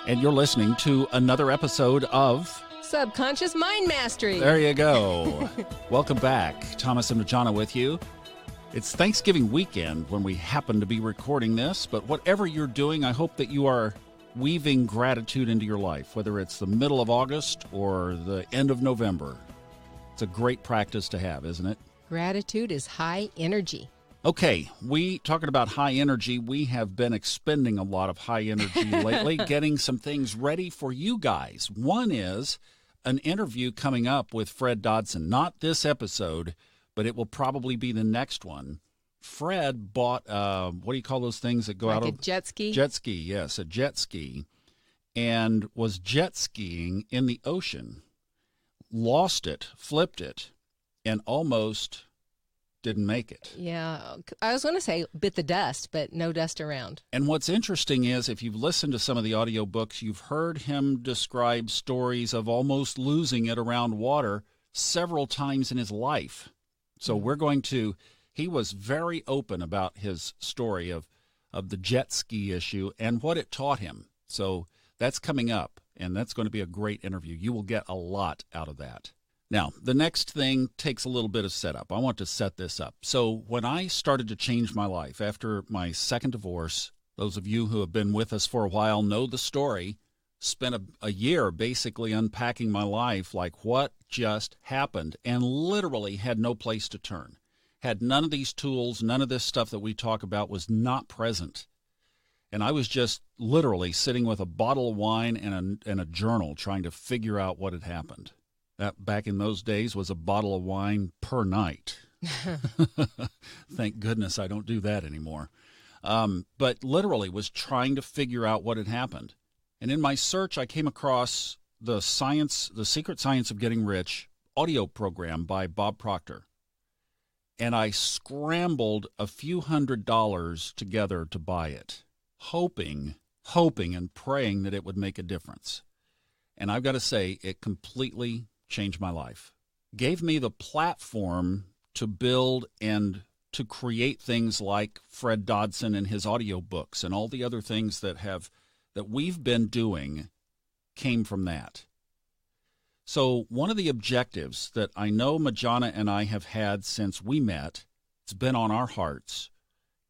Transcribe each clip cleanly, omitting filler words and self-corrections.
And you're listening to another episode of Subconscious Mind Mastery. There you go. Welcome back. Thomas and Majona with you. It's Thanksgiving weekend when we happen to be recording this, but whatever you're doing, I hope that you are weaving gratitude into your life, whether it's the middle of August or the end of November. It's a great practice to have, isn't it? Gratitude is high energy. Okay, we talking about high energy. We have been expending a lot of high energy lately, getting some things ready for you guys. One is an interview coming up with Fred Dodson. Not this episode, but it will probably be the next one. Fred bought, what do you call those things that go like out of? Like a jet ski? Jet ski, yes, a jet ski, and was jet skiing in the ocean, lost it, flipped it, and almost didn't make it. Yeah, I was going to say bit the dust, but no dust around. And what's interesting is if you've listened to some of the audiobooks, you've heard him describe stories of almost losing it around water several times in his life. So he was very open about his story of the jet ski issue and what it taught him. So that's coming up, and that's going to be a great interview. You will get a lot out of that. Now, the next thing takes a little bit of setup. I want to set this up. So when I started to change my life after my second divorce, those of you who have been with us for a while know the story, spent a year basically unpacking my life, like what just happened, and literally had no place to turn. Had none of these tools, none of this stuff that we talk about was not present. And I was just literally sitting with a bottle of wine and a journal trying to figure out what had happened. That back in those days was a bottle of wine per night. Thank goodness I don't do that anymore. But literally was trying to figure out what had happened. And in my search, I came across the Secret Science of Getting Rich audio program by Bob Proctor. And I scrambled a few $100s together to buy it, hoping and praying that it would make a difference. And I've got to say, it completely changed my life. Gave me the platform to build and to create things like Fred Dodson and his audiobooks and all the other things that we've been doing came from that. So one of the objectives that I know Majona and I have had since we met, it's been on our hearts,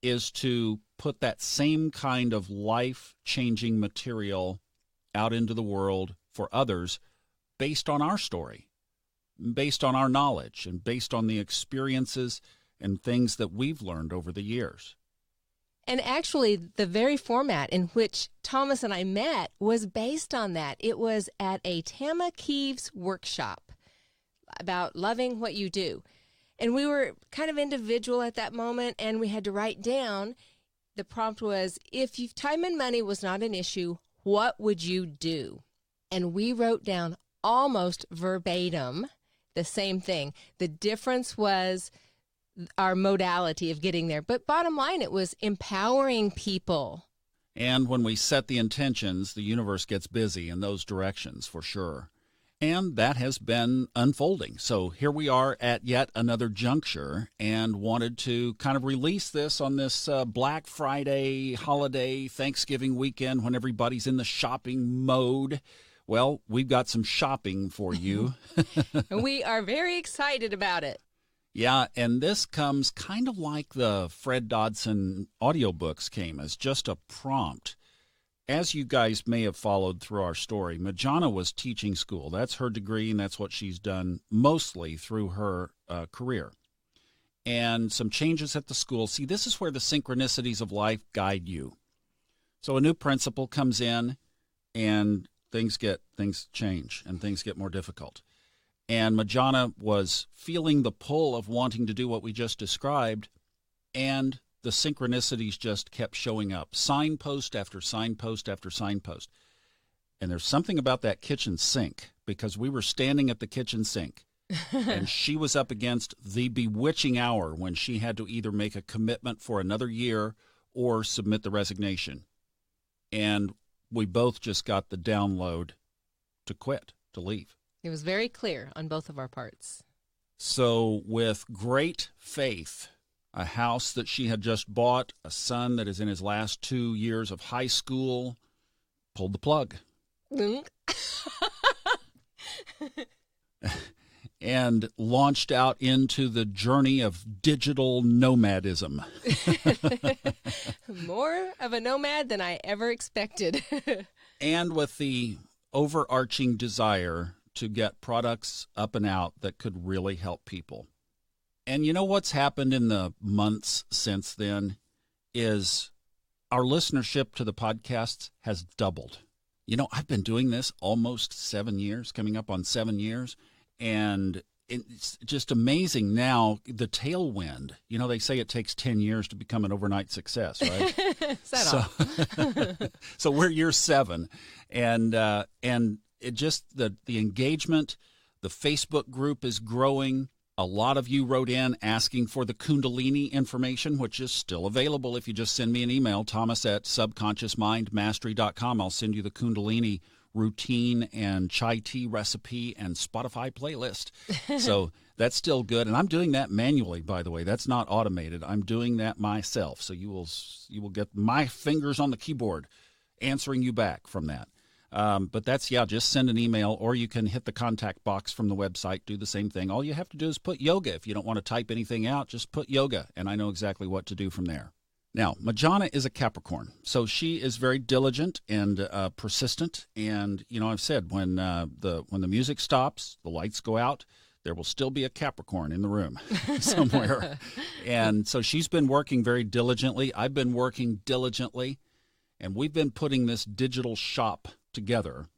is to put that same kind of life-changing material out into the world for others based on our story, based on our knowledge, and based on the experiences and things that we've learned over the years. And actually, the very format in which Thomas and I met was based on that. It was at a Tama Keeves workshop about loving what you do. And we were kind of individual at that moment, and we had to write down, the prompt was, if time and money was not an issue, what would you do? And we wrote down almost verbatim the same thing. The difference was our modality of getting there. But bottom line, it was empowering people. And when we set the intentions, the universe gets busy in those directions for sure. And that has been unfolding. So here we are at yet another juncture and wanted to kind of release this on this Black Friday holiday, Thanksgiving weekend when everybody's in the shopping mode. Well, we've got some shopping for you. And we are very excited about it. Yeah, and this comes kind of like the Fred Dodson audiobooks came as just a prompt. As you guys may have followed through our story, Majona was teaching school. That's her degree, and that's what she's done mostly through her career. And some changes at the school. See, this is where the synchronicities of life guide you. So a new principal comes in, and things change, and things get more difficult. And Majona was feeling the pull of wanting to do what we just described, and the synchronicities just kept showing up, signpost after signpost after signpost. And there's something about that kitchen sink, because we were standing at the kitchen sink, and she was up against the bewitching hour when she had to either make a commitment for another year or submit the resignation. And we both just got the download to quit, to leave. It was very clear on both of our parts. So with great faith, a house that she had just bought, a son that is in his last 2 years of high school, pulled the plug. And launched out into the journey of digital nomadism. More of a nomad than I ever expected. And with the overarching desire to get products up and out that could really help people. And you know what's happened in the months since then is our listenership to the podcasts has doubled. You know, I've been doing this almost 7 years, coming up on 7 years, and it's just amazing now, the tailwind. You know, they say it takes 10 years to become an overnight success, right? So we're year 7, and it just the engagement, the Facebook group is growing. A lot of you wrote in asking for the Kundalini information, which is still available if you just send me an email, thomas@subconsciousmindmastery.com. I'll send you the Kundalini routine and chai tea recipe and Spotify playlist. So that's still good. And I'm doing that manually, by the way. That's not automated. I'm doing that myself. So you will get my fingers on the keyboard answering you back from that. But that's, just send an email, or you can hit the contact box from the website, do the same thing. All you have to do is put yoga. If you don't want to type anything out, just put yoga, and I know exactly what to do from there. Now, Majona is a Capricorn, so she is very diligent and persistent. And, you know, I've said when the music stops, the lights go out, there will still be a Capricorn in the room somewhere. And so she's been working very diligently. I've been working diligently, and we've been putting this digital shop together,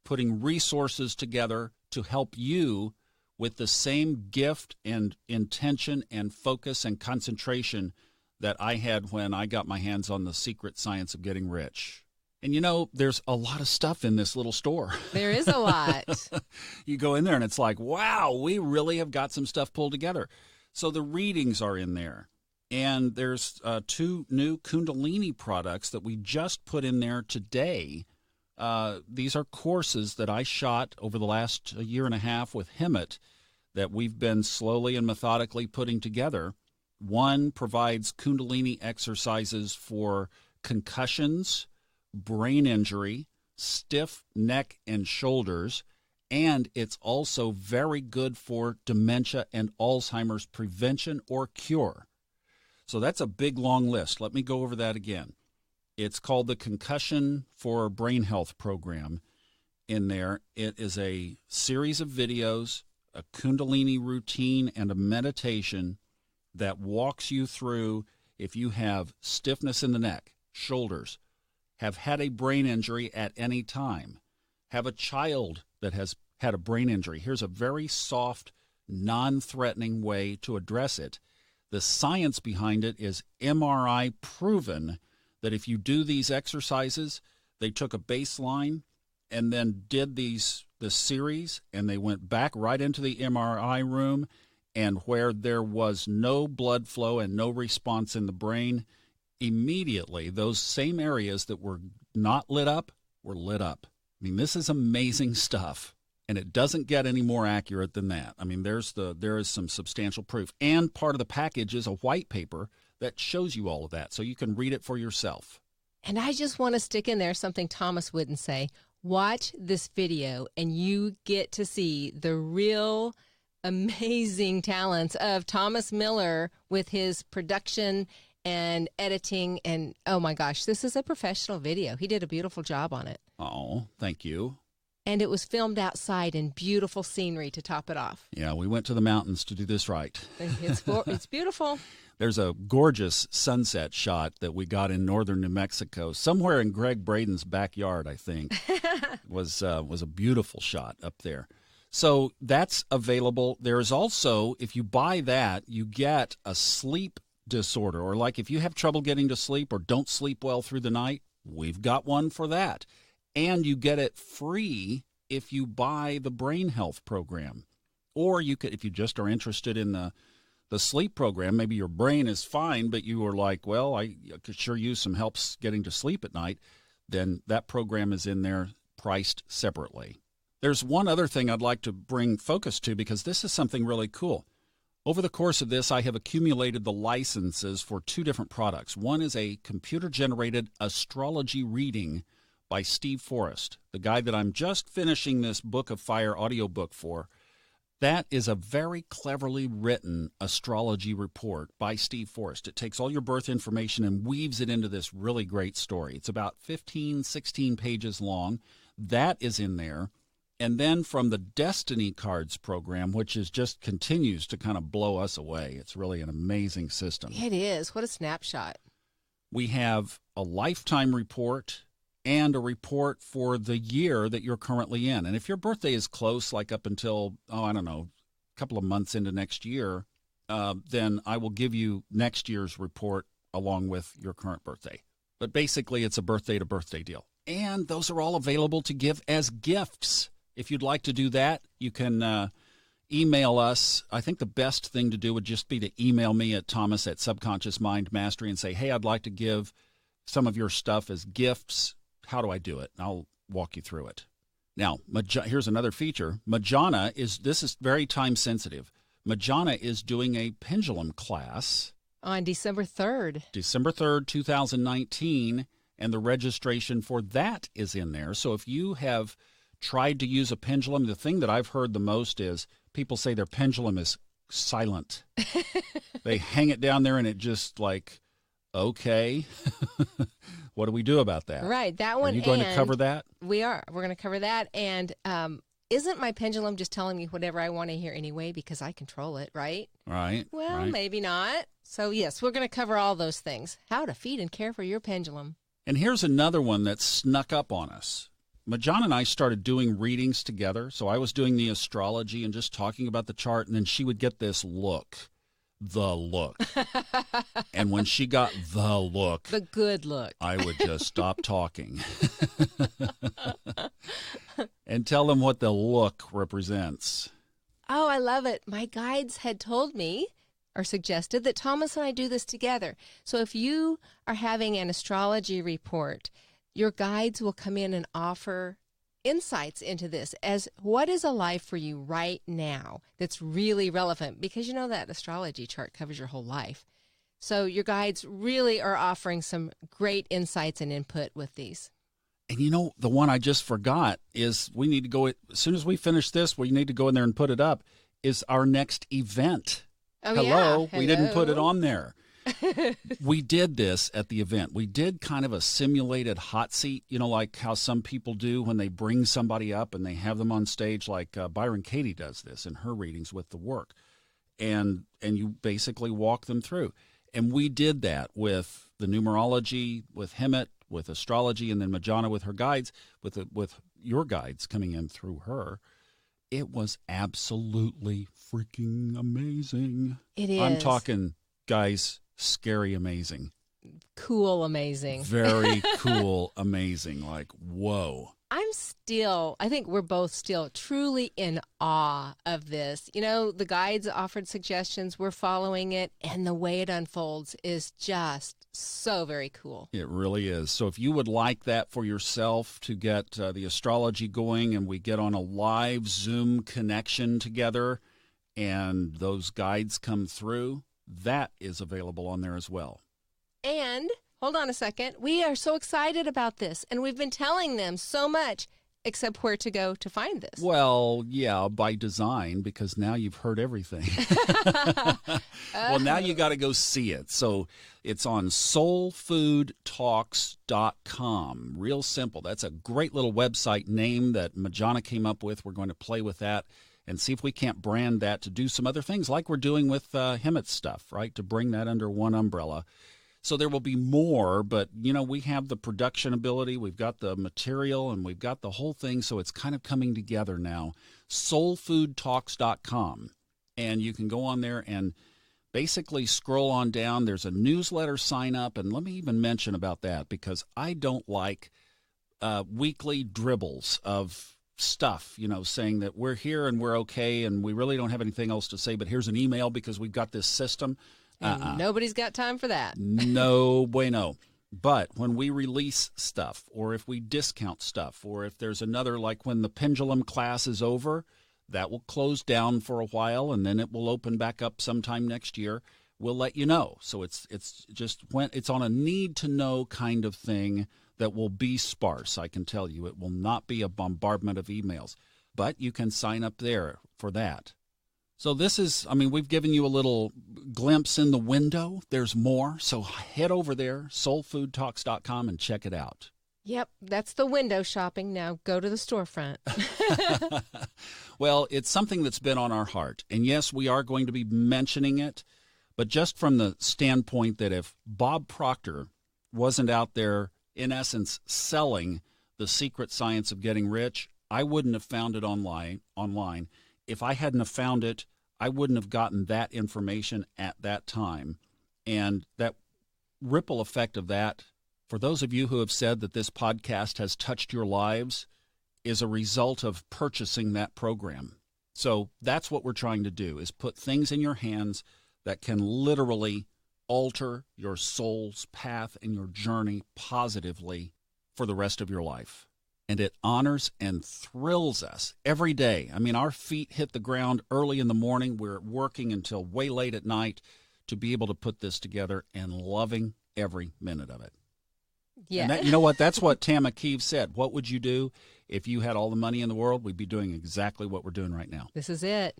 putting resources together to help you with the same gift and intention and focus and concentration that I had when I got my hands on the secret science of getting rich. And you know, there's a lot of stuff in this little store. There is a lot. You go in there and it's like, wow, we really have got some stuff pulled together. So the readings are in there. And there's 2 new Kundalini products that we just put in there today. These are courses that I shot over the last year and a half with Hemet that we've been slowly and methodically putting together. One provides Kundalini exercises for concussions, brain injury, stiff neck and shoulders, and it's also very good for dementia and Alzheimer's prevention or cure. So that's a big, long list. Let me go over that again. It's called the Concussion for Brain Health Program in there. It is a series of videos, a Kundalini routine, and a meditation that walks you through if you have stiffness in the neck, shoulders, have had a brain injury at any time, have a child that has had a brain injury. Here's a very soft, non-threatening way to address it. The science behind it is MRI proven that if you do these exercises, they took a baseline and then did this series, and they went back right into the MRI room, and where there was no blood flow and no response in the brain, immediately those same areas that were not lit up were lit up. I mean, this is amazing stuff, and it doesn't get any more accurate than that. I mean, there is some substantial proof, and part of the package is a white paper that shows you all of that, so you can read it for yourself. And I just want to stick in there something Thomas wouldn't say. Watch this video, and you get to see the real amazing talents of Thomas Miller with his production and editing. And, oh, my gosh, this is a professional video. He did a beautiful job on it. Oh, thank you. And it was filmed outside in beautiful scenery to top it off. Yeah, we went to the mountains to do this right. It's beautiful. There's a gorgeous sunset shot that we got in northern New Mexico, somewhere in Greg Braden's backyard, I think. was a beautiful shot up there. So that's available. There's also, if you buy that, you get a sleep disorder, or like if you have trouble getting to sleep or don't sleep well through the night, we've got one for that. And you get it free if you buy the brain health program. Or you could, if you just are interested in the sleep program, maybe your brain is fine, but you are like, well, I could sure use some help getting to sleep at night, then that program is in there priced separately. There's one other thing I'd like to bring focus to, because this is something really cool. Over the course of this, I have accumulated the licenses for 2 different products. One is a computer-generated astrology reading by Steve Forrest, the guy that I'm just finishing this Book of Fire audiobook for. That is a very cleverly written astrology report by Steve Forrest. It takes all your birth information and weaves it into this really great story. It's about 15, 16 pages long. That is in there. And then from the Destiny Cards program, which is just continues to kind of blow us away. It's really an amazing system. It is. What a snapshot. We have a lifetime report and a report for the year that you're currently in. And if your birthday is close, like up until, a couple of months into next year, then I will give you next year's report along with your current birthday. But basically, it's a birthday-to-birthday deal. And those are all available to give as gifts. If you'd like to do that, you can email us. I think the best thing to do would just be to email me at Thomas@Subconscious Mind Mastery and say, hey, I'd like to give some of your stuff as gifts. How do I do it? And I'll walk you through it. Now, here's another feature. Majona this is very time sensitive. Majona is doing a pendulum class on December 3rd. December 3rd, 2019, and the registration for that is in there. So if you have tried to use a pendulum, the thing that I've heard the most is people say their pendulum is silent. They hang it down there and it just like, okay. What do we do about that? Right, that one. Are you going to cover that? We are. We're going to cover that. And isn't my pendulum just telling me whatever I want to hear anyway because I control it, right? Right. Well, right. Maybe not. So, yes, we're going to cover all those things. How to feed and care for your pendulum. And here's another one that snuck up on us. Majona and I started doing readings together. So I was doing the astrology and just talking about the chart, and then she would get this look. The look. And when she got the look, the good look, I would just stop talking and tell them what the look represents. Oh, I love it. My guides had told me or suggested that Thomas and I do this together. So if you are having an astrology report, your guides will come in and offer insights into this as what is a life for you right now that's really relevant, because you know that astrology chart covers your whole life. So your guides really are offering some great insights and input with these. And you know, the one I just forgot is we need to go, as soon as we finish this, we need to go in there and put it up, is our next event. Oh, Hello. Yeah. We didn't put it on there. We did this at the event. We did kind of a simulated hot seat, you know, like how some people do when they bring somebody up and they have them on stage, like Byron Katie does this in her readings with the work. And you basically walk them through. And we did that with the numerology, with Hemet, with astrology, and then Majona with her guides, with your guides coming in through her. It was absolutely freaking amazing. It is. I'm talking, guys, scary amazing. Cool amazing. Very cool amazing. Like, whoa. I think we're both still truly in awe of this. You know, the guides offered suggestions, we're following it, and the way it unfolds is just so very cool. It really is. So if you would like that for yourself to get the astrology going, and we get on a live Zoom connection together and those guides come through, that is available on there as well. And hold on a second. We are so excited about this, and we've been telling them so much, except where to go to find this. Well, yeah, by design, because now you've heard everything. Well, now you got to go see it. So it's on soulfoodtalks.com. Real simple. That's a great little website name that Majona came up with. We're going to play with that and see if we can't brand that to do some other things like we're doing with Hemet stuff, right, to bring that under one umbrella. So there will be more, but, you know, we have the production ability, we've got the material, and we've got the whole thing, so it's kind of coming together now. Soulfoodtalks.com, and you can go on there and basically scroll on down. There's a newsletter sign up, and let me even mention about that, because I don't like weekly dribbles of stuff, you know, saying that we're here and we're okay and we really don't have anything else to say, but here's an email because we've got this system. Nobody's got time for that. No bueno. But when we release stuff, or if we discount stuff, or if there's another, like when the pendulum class is over, that will close down for a while, and then it will open back up sometime next year. We'll let you know. So it's just when it's on a need-to-know kind of thing that will be sparse. I can tell you it will not be a bombardment of emails, but you can sign up there for that. So this is, we've given you a little glimpse in the window. There's more. So head over there, soulfoodtalks.com, and check it out. Yep, that's the window shopping. Now go to the storefront. Well, it's something that's been on our heart. And yes, we are going to be mentioning it, but just from the standpoint that if Bob Proctor wasn't out there, in essence, selling the secret science of getting rich, I wouldn't have found it online. If I hadn't have found it, I wouldn't have gotten that information at that time. And that ripple effect of that, for those of you who have said that this podcast has touched your lives, is a result of purchasing that program. So that's what we're trying to do, is put things in your hands that can literally alter your soul's path and your journey positively for the rest of your life. And it honors and thrills us every day. Our feet hit the ground early in the morning. We're working until way late at night to be able to put this together and loving every minute of it. Yeah. And that, you know what? That's what Tama Keeves said. What would you do if you had all the money in the world? We'd be doing exactly what we're doing right now. This is it.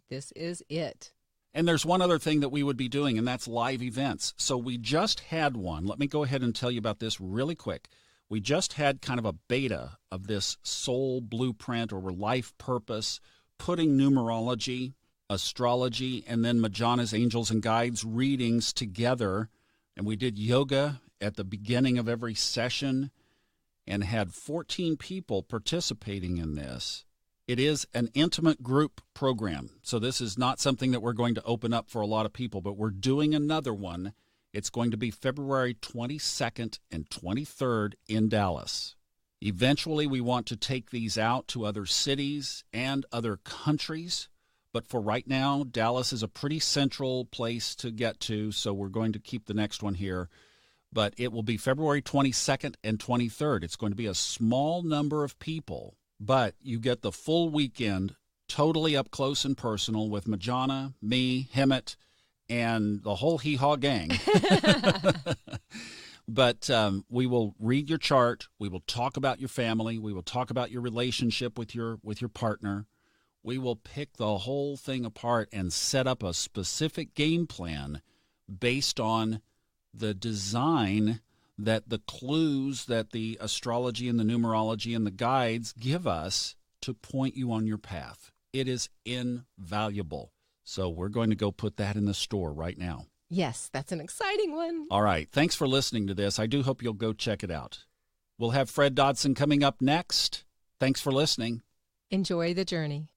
This is it. And there's one other thing that we would be doing, and that's live events. So we just had one. Let me go ahead and tell you about this really quick. We just had kind of a beta of this soul blueprint or life purpose, putting numerology, astrology, and then Majona's Angels and Guides readings together. And we did yoga at the beginning of every session and had 14 people participating in this. It is an intimate group program, so this is not something that we're going to open up for a lot of people, but we're doing another one. It's going to be February 22nd and 23rd in Dallas. Eventually, we want to take these out to other cities and other countries, but for right now, Dallas is a pretty central place to get to, so we're going to keep the next one here. But it will be February 22nd and 23rd. It's going to be a small number of people, but you get the full weekend totally up close and personal with Majona, me, Hemet, and the whole hee-haw gang. But we will read your chart. We will talk about your family. We will talk about your relationship with your partner. We will pick the whole thing apart and set up a specific game plan based on the design that the clues that the astrology and the numerology and the guides give us to point you on your path. It is invaluable. So we're going to go put that in the store right now. Yes, that's an exciting one. All right. Thanks for listening to this. I do hope you'll go check it out. We'll have Fred Dodson coming up next. Thanks for listening. Enjoy the journey.